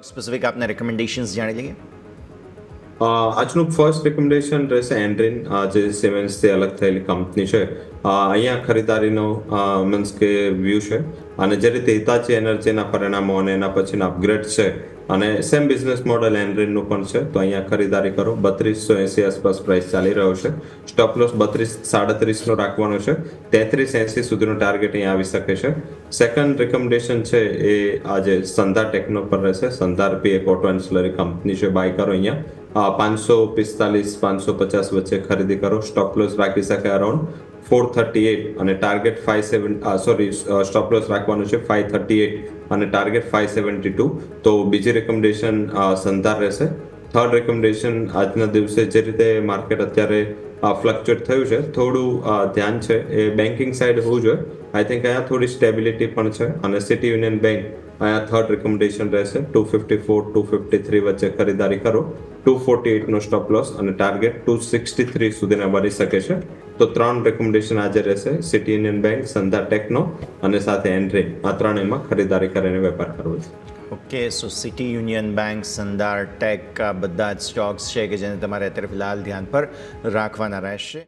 Stock specific આપના recommendations જાણી લઈએ. આજનું ફર્સ્ટ રેકમેન્ડેશન રહેશે એન્ડ્રીન, જે સિમેન્સથી અલગ થયેલી કંપની છે. અહીંયા ખરીદારીનો મીન્સ કે વ્યૂ છે, અને જે રીતે હિતાચી એનર્જીના પરિણામો અને એના પછીના અપગ્રેડ છે, અને સેમ બિઝનેસ મોડેલ એન્ડ્રીનનું પણ છે, તો અહીંયા ખરીદારી કરો. 3280 આસપાસ પ્રાઇસ ચાલી રહ્યો છે. સ્ટોપ લોસ 32-37નો રાખવાનો છે. 3380 સુધીનો ટાર્ગેટ અહીંયા આવી શકે છે. સેકન્ડ રેકમેન્ડેશન છે એ આજે સંધાર ટેકનો પર રહેશે. સંધાર બી એક ઓટો એન્સિલરી કંપની છે, બાય કરો અહીંયા. 545-550 વચ્ચે ખરીદી કરો. સ્ટોપ લોસ રાખી શકાય અરાઉન્ડ 438 અને ટાર્ગેટ 57, સ્ટોપ લોસ રાખવાનું છે 538 અને ટાર્ગેટ 572. તો બીજી રેકમેન્ડેશન સંધાર રહેશે. થર્ડ રેકમેન્ડેશન, આજના દિવસે જે રીતે માર્કેટ અત્યારે ફ્લક્ચ્યુએટ થયું છે, થોડું ધ્યાન છે એ બેન્કિંગ સાઈડ હોવું જોઈએ. આઈ થિંક અહીંયા થોડી સ્ટેબિલિટી પણ છે, અને સિટી યુનિયન બેંક અહીંયા થર્ડ રેકમેન્ડેશન રહેશે. 254-253 વચ્ચે ખરીદારી કરો. 248નો સ્ટોપ લોસ અને ટાર્ગેટ 263 સુધીના બની શકે છે. તો 3 રેકમેન્ડેશન આજે રહેશે: city union bank, Sandhar techno અને સાથે એન્ડ્રીન. આ ત્રણેયમાં ખરીદારી કરીને વેપાર કરવો છે. ઓકે, સો city union bank, Sandhar tech, આ બધા જ સ્ટોક્સ છે કે જેને તમારે અત્યારે ફિલહાલ ધ્યાન પર રાખવાના રહેશે.